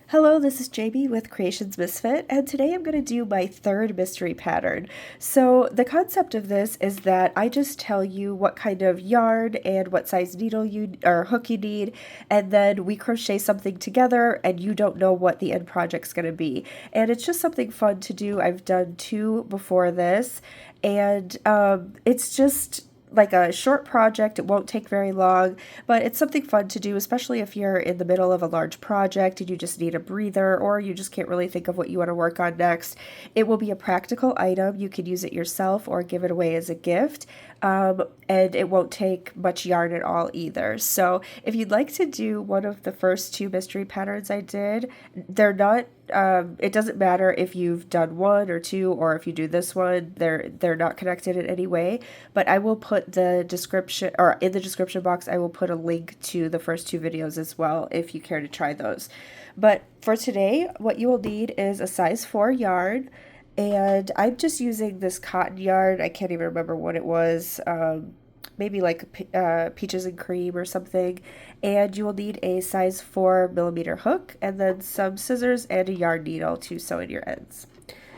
Hello, this is Jamie with Creations Misfit, and today I'm going to do my third mystery pattern. So the concept of this is that I just tell you what kind of yarn and what size needle you or hook you need, and then we crochet something together and you don't know what the end project's going to be. And it's just something fun to do. I've done two before this, and it's just like a short project. It won't take very long, but it's something fun to do, especially if you're in the middle of a large project and you just need a breather or you just can't really think of what you want to work on next. It will be a practical item. You can use it yourself or give it away as a gift. And it won't take much yarn at all either. So if you'd like to do one of the first two mystery patterns I did, they're not it doesn't matter if you've done one or two or if you do this one, they're not connected in any way, but I will put the description, or in the description box I will put a link to the first two videos as well if you care to try those. But for today, what you will need is a size 4 yarn, and I'm just using this cotton yarn. I can't even remember what it was. Maybe like peaches and cream or something. And you will need a size 4mm hook and then some scissors and a yarn needle to sew in your ends.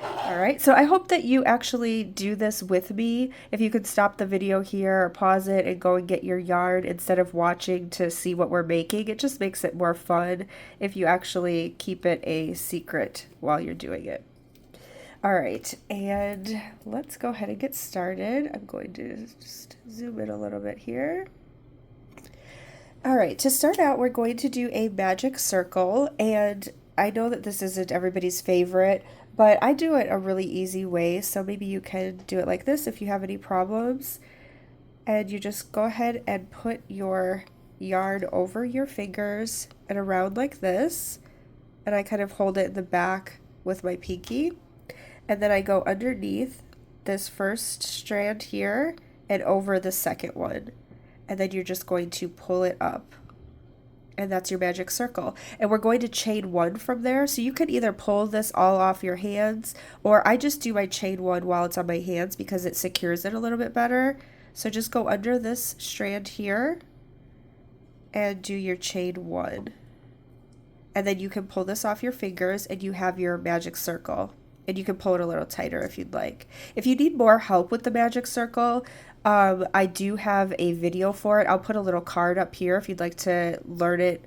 All right, so I hope that you actually do this with me. If you could stop the video here or pause it and go and get your yarn instead of watching to see what we're making. It just makes it more fun if you actually keep it a secret while you're doing it. All right, and let's go ahead and get started. I'm going to just zoom in a little bit here. All right, to start out, we're going to do a magic circle, and I know that this isn't everybody's favorite, but I do it a really easy way, so maybe you can do it like this if you have any problems. And you just go ahead and put your yarn over your fingers and around like this, and I kind of hold it in the back with my pinky. And then I go underneath this first strand here and over the second one. And then you're just going to pull it up. And that's your magic circle. And we're going to chain one from there. So you can either pull this all off your hands, or I just do my chain one while it's on my hands because it secures it a little bit better. So just go under this strand here and do your chain one. And then you can pull this off your fingers and you have your magic circle. And you can pull it a little tighter if you'd like. If you need more help with the magic circle, I do have a video for it. I'll put a little card up here if you'd like to learn it,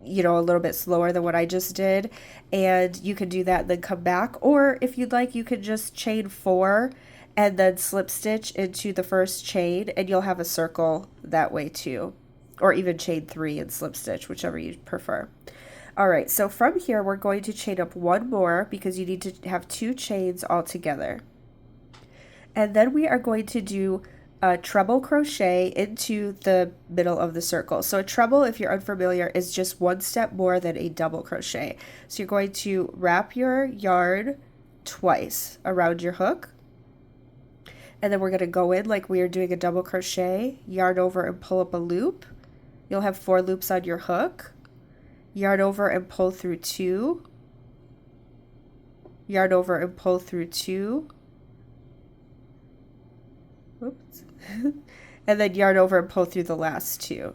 a little bit slower than what I just did. And you can do that and then come back. Or if you'd like, you can just chain 4 and then slip stitch into the first chain and you'll have a circle that way too. Or even chain 3 and slip stitch, whichever you prefer. All right, so from here, we're going to chain up one more because you need to have 2 chains all together. And then we are going to do a treble crochet into the middle of the circle. So a treble, if you're unfamiliar, is just one step more than a double crochet. So you're going to wrap your yarn twice around your hook. And then we're going to go in like we are doing a double crochet, yarn over and pull up a loop. You'll have 4 loops on your hook. Yarn over and pull through 2, yarn over and pull through 2, oops, and then yarn over and pull through the last 2.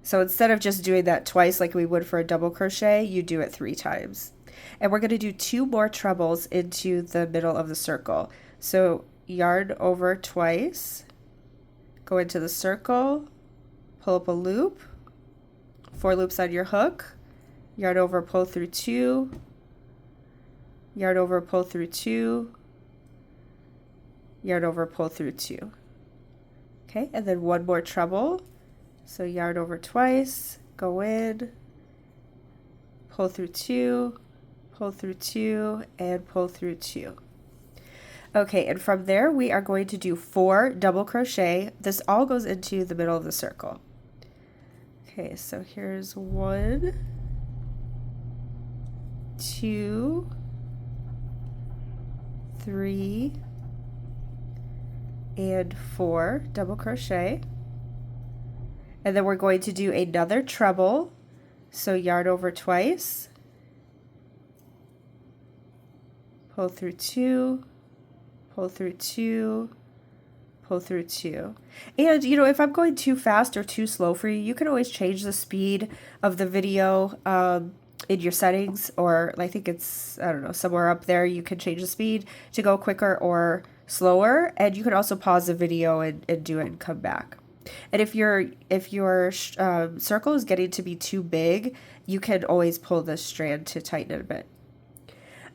So instead of just doing that twice like we would for a double crochet, you do it 3 times. And we're going to do 2 more trebles into the middle of the circle. So yarn over twice, go into the circle, pull up a loop, 4 loops on your hook, yarn over, pull through 2, yarn over, pull through 2, yarn over, pull through 2. Okay, and then 1 more treble. So yarn over twice, go in, pull through 2, pull through 2, and pull through 2. Okay, and from there we are going to do 4 double crochet. This all goes into the middle of the circle. Okay, so here's 1, 2, 3, and 4 double crochet. And then we're going to do another treble. So yarn over twice, pull through 2, pull through 2, pull through 2. And if I'm going too fast or too slow for you, you can always change the speed of the video. in your settings, or I think it's, I don't know, somewhere up there, you can change the speed to go quicker or slower, and you can also pause the video and do it and come back. And if your circle is getting to be too big, you can always pull this strand to tighten it a bit.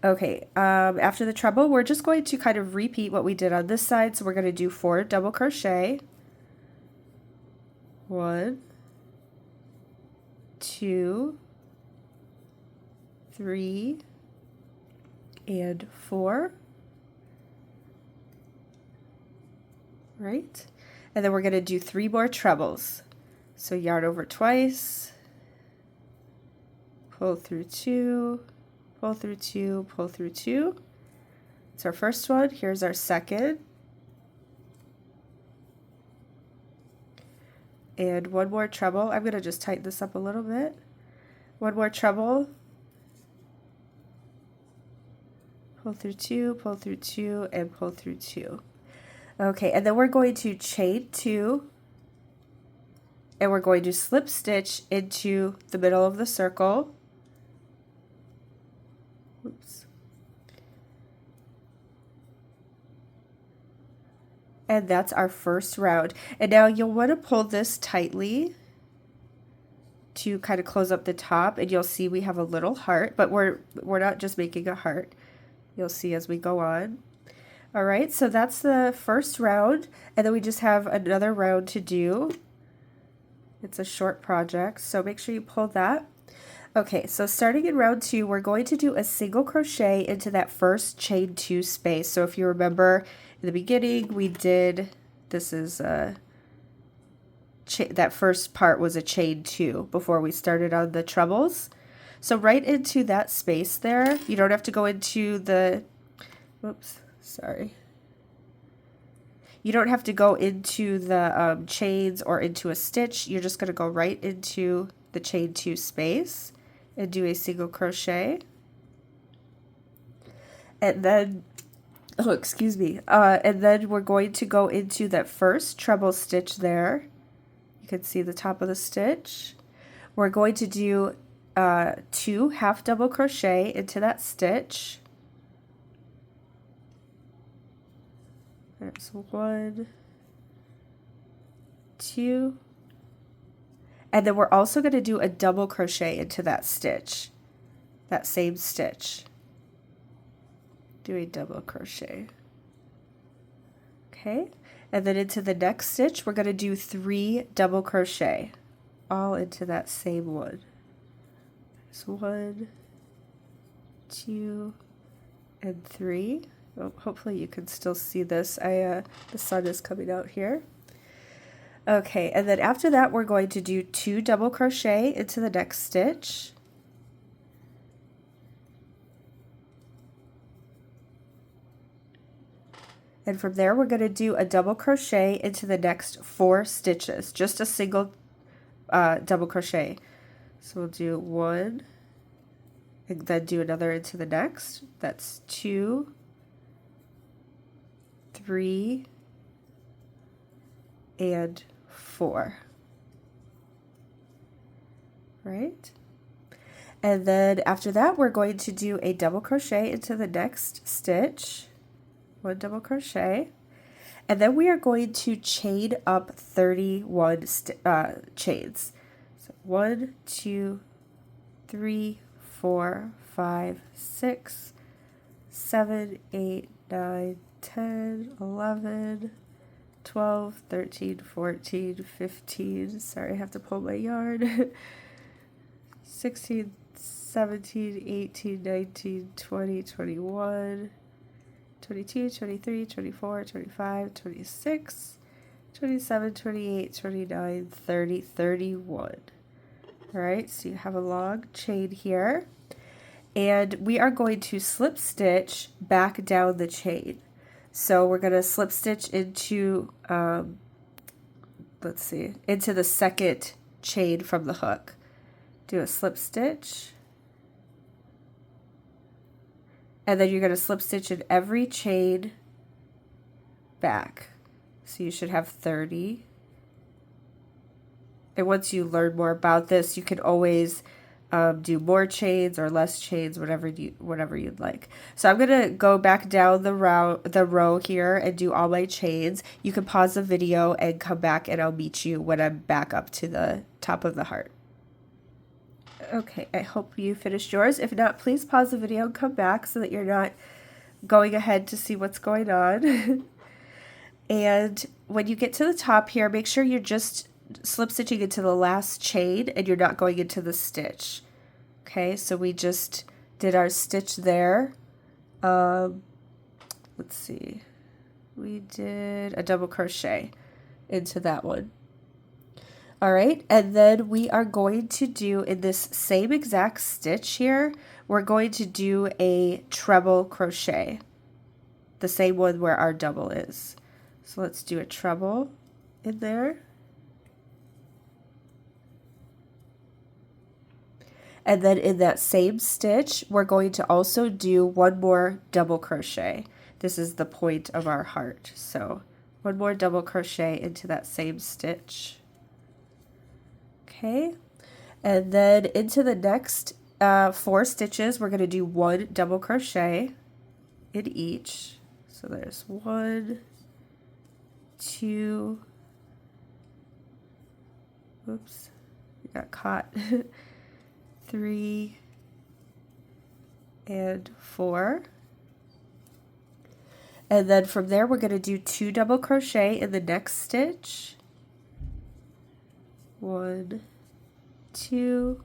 Okay, after the treble, we're just going to kind of repeat what we did on this side. So we're going to do 4 double crochet. 1, 2, 3, and 4. Right? And then we're going to do 3 more trebles. So yarn over twice, pull through 2, pull through 2, pull through 2. It's our first one. Here's our second. And 1 more treble. I'm going to just tighten this up a little bit. 1 more treble. Pull through 2, pull through 2, and pull through 2. Okay, and then we're going to chain 2, and we're going to slip stitch into the middle of the circle. Oops. And that's our first round. And now you'll want to pull this tightly to kind of close up the top, and you'll see we have a little heart, but we're not just making a heart. You'll see as we go on. All right, so that's the first round, and then we just have another round to do. It's a short project, so make sure you pull that. Okay, so starting in round 2, we're going to do a single crochet into that first chain 2 space. So if you remember in the beginning, we did, this is that first part was a chain 2 before we started on the trebles. So right into that space there, you don't have to go into the, whoops, sorry. You don't have to go into the chains or into a stitch. You're just going to go right into the chain 2 space and do a single crochet. And then, oh, excuse me. And then we're going to go into that first treble stitch there. You can see the top of the stitch. We're going to do 2 half double crochet into that stitch. There's 1, 2, and then we're also going to do a double crochet into that stitch, that same stitch. Do a double crochet. Okay, and then into the next stitch, we're going to do 3 double crochet, all into that same one. There's 1, 2, and 3. Oh, hopefully you can still see this. The sun is coming out here. Okay, and then after that we're going to do 2 double crochet into the next stitch. And from there we're going to do a double crochet into the next 4 stitches, just a single double crochet. So we'll do 1, and then do another into the next. That's 2, 3, and 4. Right? And then after that, we're going to do a double crochet into the next stitch. 1 double crochet. And then we are going to chain up 31 chains. So 1, 2, 3, 4, 5, 6, 7, 8, 9, 10, 11, 12, 13, 14, 15, sorry, I have to pull my yarn, 16, 17, 18, 19, 20, 21, 22, 23, 24, 25, 26, 27, 28, 29, 30, 31. All right, so you have a long chain here, and we are going to slip stitch back down the chain. So we're going to slip stitch into, let's see, into the second chain from the hook. Do a slip stitch. And then you're going to slip stitch in every chain back. So you should have 30. And once you learn more about this, you can always do more chains or less chains, whatever you'd like. So I'm gonna go back down the row here and do all my chains. You can pause the video and come back, and I'll meet you when I'm back up to the top of the heart. Okay, I hope you finished yours. If not, please pause the video and come back so that you're not going ahead to see what's going on. And when you get to the top here, make sure you're just slip stitching into the last chain and you're not going into the stitch. Okay, so we just did our stitch there. Let's see, we did a double crochet into that one. All right, and then we are going to do, in this same exact stitch here, we're going to do a treble crochet, the same one where our double is. So let's do a treble in there. And then in that same stitch, we're going to also do one more double crochet. This is the point of our heart. So one more double crochet into that same stitch. Okay, and then into the next 4 stitches, we're going to do one double crochet in each. So there's 1, 2, oops, we got caught, 3, and 4. And then from there, we're going to do 2 double crochet in the next stitch. 1, 2,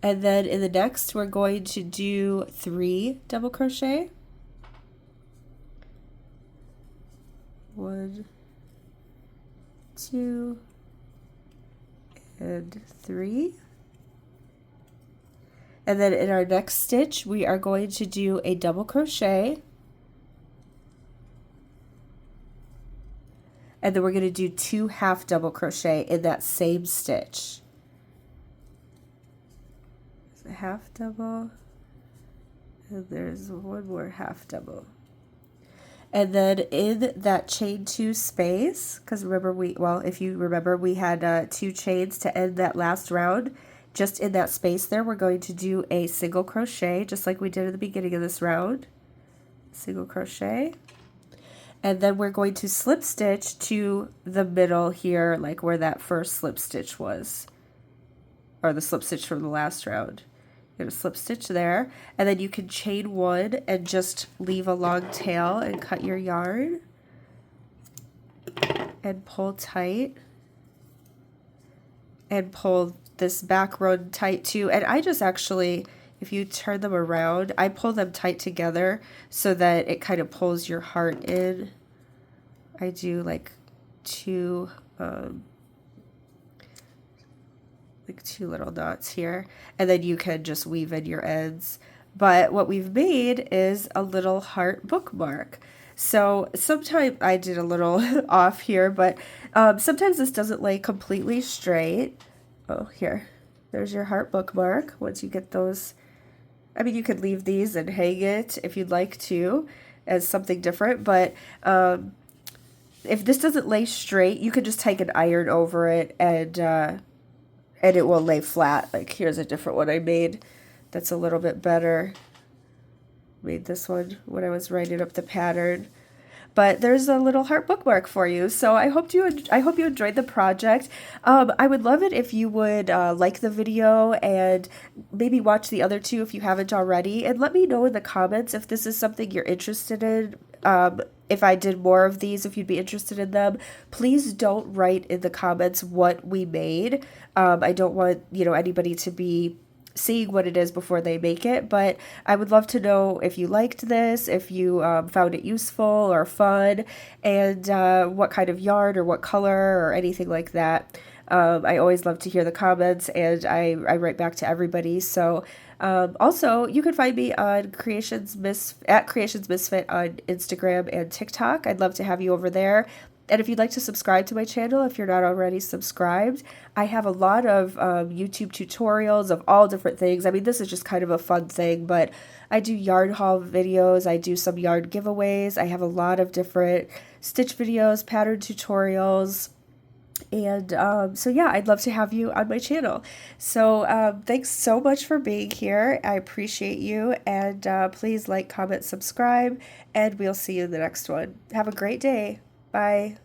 and then in the next we're going to do 3 double crochet. 1, 2, and 3. And then in our next stitch we are going to do a double crochet. And then we're going to do 2 half double crochet in that same stitch. There's a half double, and there's one more half double. And then in that chain 2 space, because remember if you remember, we had 2 chains to end that last round. Just in that space there, we're going to do a single crochet, just like we did at the beginning of this round. Single crochet. And then we're going to slip stitch to the middle here, like where that first slip stitch was, or the slip stitch from the last round. You're going to slip stitch there, and then you can chain 1 and just leave a long tail and cut your yarn and pull tight and pull this back run tight too. And I just actually, if you turn them around, I pull them tight together so that it kind of pulls your heart in. I do like 2 little knots here, and then you can just weave in your ends. But what we've made is a little heart bookmark. So sometimes I did a little off here, but sometimes this doesn't lay completely straight. Oh, here, there's your heart bookmark. Once you get those, I mean, you could leave these and hang it if you'd like to as something different, but if this doesn't lay straight, you could just take an iron over it and it will lay flat. Like here's a different one I made that's a little bit better. Made this one when I was writing up the pattern. But there's a little heart bookmark for you. So I hope you enjoyed the project. I would love it if you would like the video and maybe watch the other 2 if you haven't already. And let me know in the comments if this is something you're interested in. If I did more of these, if you'd be interested in them. Please don't write in the comments what we made. I don't want anybody to be seeing what it is before they make it, but I would love to know if you liked this, if you found it useful or fun, and what kind of yarn or what color or anything like that. I always love to hear the comments, and I write back to everybody. So also, you can find me on at Creations Misfit on Instagram and TikTok. I'd love to have you over there. And if you'd like to subscribe to my channel, if you're not already subscribed, I have a lot of YouTube tutorials of all different things. I mean, this is just kind of a fun thing, but I do yarn haul videos. I do some yarn giveaways. I have a lot of different stitch videos, pattern tutorials, And so, yeah, I'd love to have you on my channel. So, thanks so much for being here. I appreciate you. And please like, comment, subscribe, and we'll see you in the next one. Have a great day. Bye.